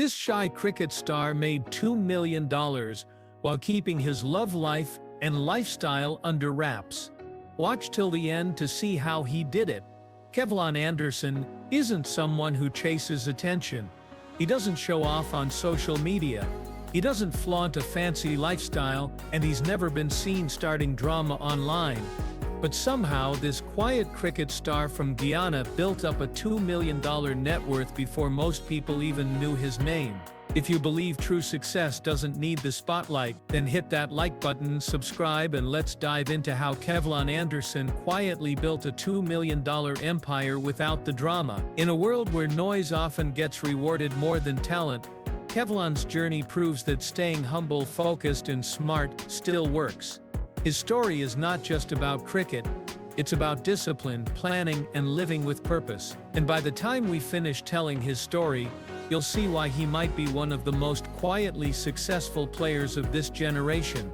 This shy cricket star made $2 million while keeping his love life and lifestyle under wraps. Watch till the end to see how he did it. Kevlon Anderson isn't someone who chases attention. He doesn't show off on social media. He doesn't flaunt a fancy lifestyle, and he's never been seen starting drama online. But somehow this quiet cricket star from Guyana built up a $2 million net worth before most people even knew his name. If you believe true success doesn't need the spotlight, then hit that like button, subscribe, and let's dive into how Kevlon Anderson quietly built a $2 million empire without the drama. In a world where noise often gets rewarded more than talent, Kevlon's journey proves that staying humble, focused, and smart still works. His story is not just about cricket, it's about discipline, planning, and living with purpose. And by the time we finish telling his story, you'll see why he might be one of the most quietly successful players of this generation.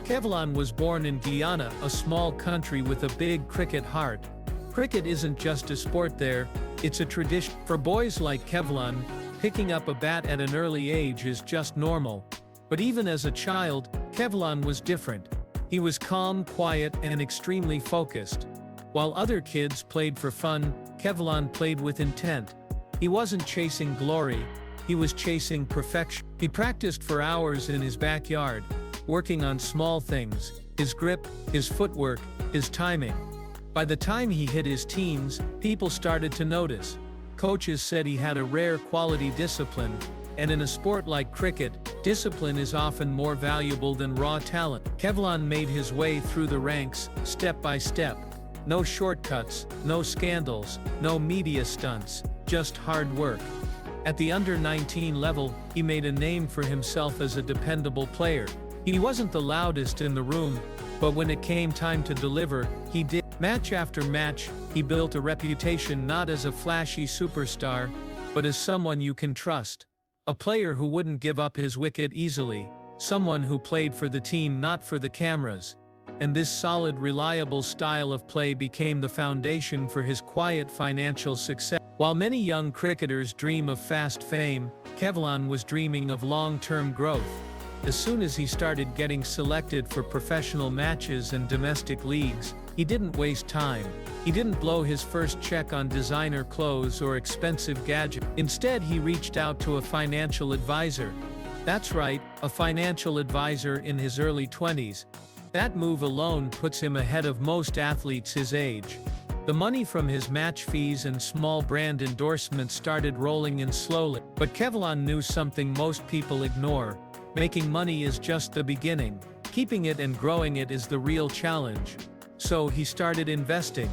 Kevlon was born in Guyana, a small country with a big cricket heart. Cricket isn't just a sport there, it's a tradition. For boys like Kevlon, picking up a bat at an early age is just normal. But even as a child, Kevlon was different. He was calm, quiet, and extremely focused. While other kids played for fun, Kevlon played with intent. He wasn't chasing glory, he was chasing perfection. He practiced for hours in his backyard, working on small things: his grip, his footwork, his timing. By the time he hit his teens, people started to notice. Coaches said he had a rare quality discipline, and in a sport like cricket, discipline is often more valuable than raw talent. Kevlon made his way through the ranks, step by step. No shortcuts, no scandals, no media stunts, just hard work. At the under-19 level, he made a name for himself as a dependable player. He wasn't the loudest in the room, but when it came time to deliver, he did. Match after match, he built a reputation not as a flashy superstar, but as someone you can trust. A player who wouldn't give up his wicket easily, someone who played for the team, not for the cameras. And this solid, reliable style of play became the foundation for his quiet financial success. While many young cricketers dream of fast fame, Kevlon was dreaming of long-term growth. As soon as he started getting selected for professional matches and domestic leagues, he didn't waste time. He didn't blow his first check on designer clothes or expensive gadgets. Instead, he reached out to a financial advisor. That's right, a financial advisor in his early 20s. That move alone puts him ahead of most athletes his age. The money from his match fees and small brand endorsements started rolling in slowly. But Kevlon knew something most people ignore. Making money is just the beginning. Keeping it and growing it is the real challenge. So he started investing.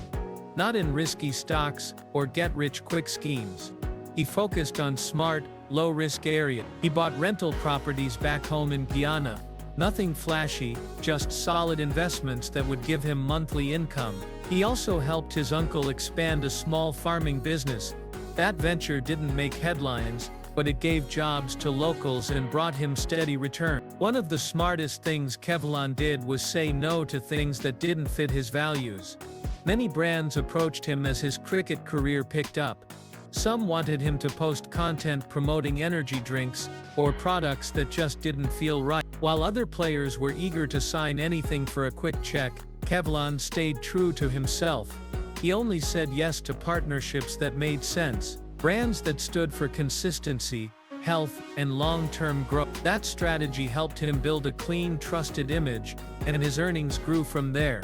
Not in risky stocks or get-rich-quick schemes. He focused on smart, low-risk areas. He bought rental properties back home in Guyana. Nothing flashy, just solid investments that would give him monthly income. He also helped his uncle expand a small farming business. That venture didn't make headlines, but it gave jobs to locals and brought him steady return. One of the smartest things Kevlon did was say no to things that didn't fit his values. Many brands approached him as his cricket career picked up. Some wanted him to post content promoting energy drinks or products that just didn't feel right. While other players were eager to sign anything for a quick check, Kevlon stayed true to himself. He only said yes to partnerships that made sense, brands that stood for consistency, health, and long-term growth. That strategy helped him build a clean, trusted image, and his earnings grew from there.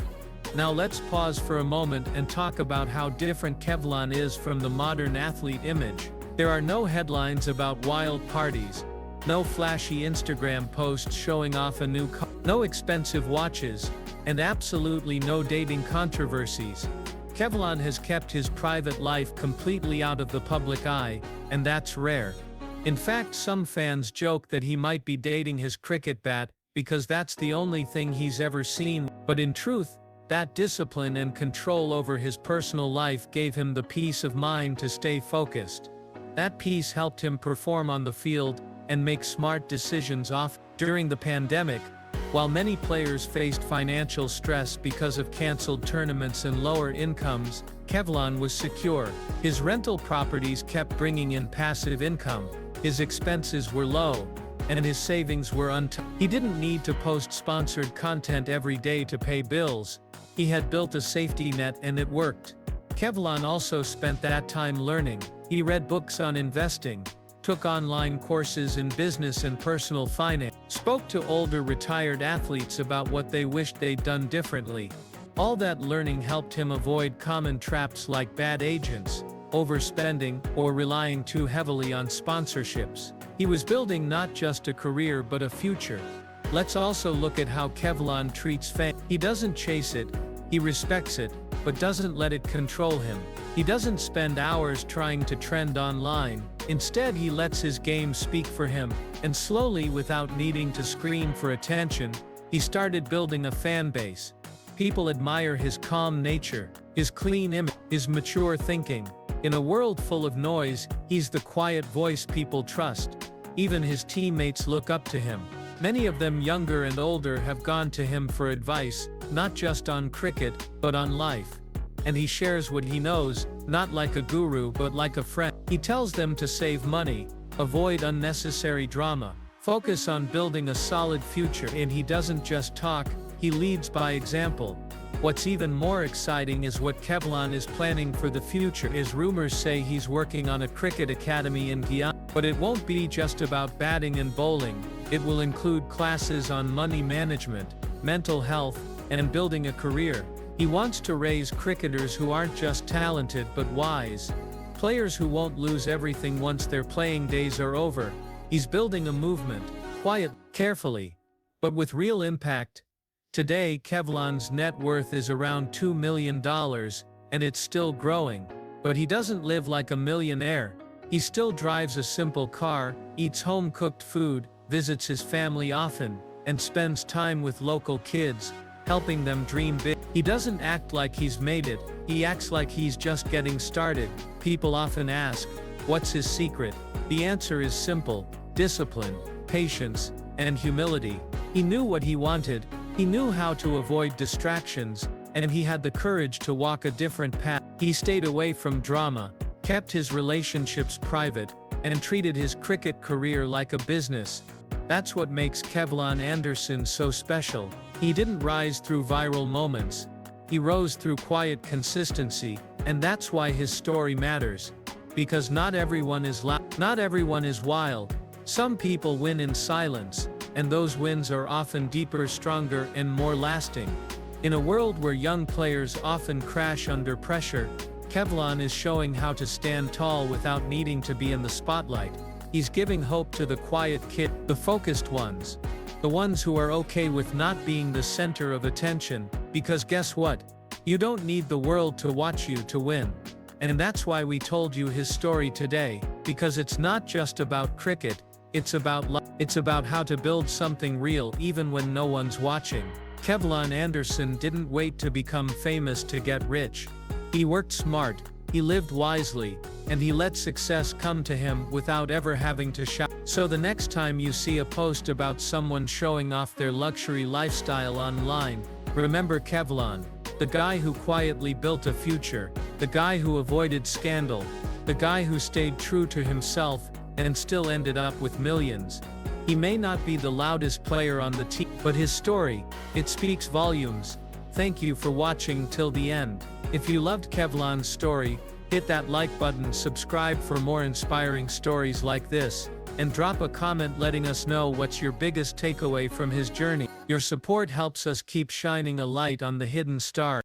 Now let's pause for a moment and talk about how different Kevlon is from the modern athlete image. There are no headlines about wild parties, no flashy Instagram posts showing off a new car, no expensive watches, and absolutely no dating controversies. Kevlon has kept his private life completely out of the public eye, and that's rare. In fact, some fans joke that he might be dating his cricket bat because that's the only thing he's ever seen. But in truth, that discipline and control over his personal life gave him the peace of mind to stay focused. That peace helped him perform on the field and make smart decisions off. During the pandemic, while many players faced financial stress because of canceled tournaments and lower incomes, Kevlon was secure. His rental properties kept bringing in passive income. his expenses were low, and his savings were untouched. He didn't need to post sponsored content every day to pay bills. He had built a safety net and it worked. Kevlon also spent that time learning. He read books on investing, took online courses in business and personal finance, spoke to older retired athletes about what they wished they'd done differently. All that learning helped him avoid common traps like bad agents, overspending, or relying too heavily on sponsorships. He was building not just a career but a future. Let's also look at how Kevlon treats fame. He doesn't chase it, he respects it, but doesn't let it control him. He doesn't spend hours trying to trend online. Instead, he lets his game speak for him, and slowly, without needing to scream for attention, he started building a fan base. People admire his calm nature, his clean image, his mature thinking. In a world full of noise, he's the quiet voice people trust. Even his teammates look up to him. Many of them, younger and older, have gone to him for advice, not just on cricket, but on life. And he shares what he knows, not like a guru but like a friend. He tells them to save money, avoid unnecessary drama, focus on building a solid future, and he doesn't just talk, he leads by example. What's even more exciting is what Kevlon is planning for the future. As rumors say, he's working on a cricket academy in Guyana. But it won't be just about batting and bowling. It will include classes on money management, mental health, and building a career. He wants to raise cricketers who aren't just talented but wise. Players who won't lose everything once their playing days are over. He's building a movement, quiet, carefully, but with real impact. Today, Kevlon's net worth is around $2 million, and it's still growing. But he doesn't live like a millionaire. He still drives a simple car, eats home-cooked food, visits his family often, and spends time with local kids, helping them dream big. He doesn't act like he's made it, he acts like he's just getting started. People often ask, what's his secret? The answer is simple: discipline, patience, and humility. He knew what he wanted, he knew how to avoid distractions, and he had the courage to walk a different path. He stayed away from drama, kept his relationships private, and treated his cricket career like a business. That's what makes Kevlon Anderson so special. He didn't rise through viral moments. He rose through quiet consistency, and that's why his story matters. Because not everyone is loud, not everyone is wild. Some people win in silence, and those wins are often deeper, stronger, and more lasting. In a world where young players often crash under pressure, Kevlon is showing how to stand tall without needing to be in the spotlight. He's giving hope to the quiet kid, the focused ones, the ones who are okay with not being the center of attention, because guess what? You don't need the world to watch you to win. And that's why we told you his story today, because it's not just about cricket, it's about how to build something real even when no one's watching. Kevlon Anderson didn't wait to become famous to get rich. He worked smart, he lived wisely, and he let success come to him without ever having to shout. So the next time you see a post about someone showing off their luxury lifestyle online, remember Kevlon, the guy who quietly built a future, the guy who avoided scandal, the guy who stayed true to himself and still ended up with millions. He may not be the loudest player on the team, but his story, it speaks volumes. Thank you for watching till the end. If you loved Kevlon's story, hit that like button, subscribe for more inspiring stories like this, and drop a comment letting us know what's your biggest takeaway from his journey. Your support helps us keep shining a light on the hidden star.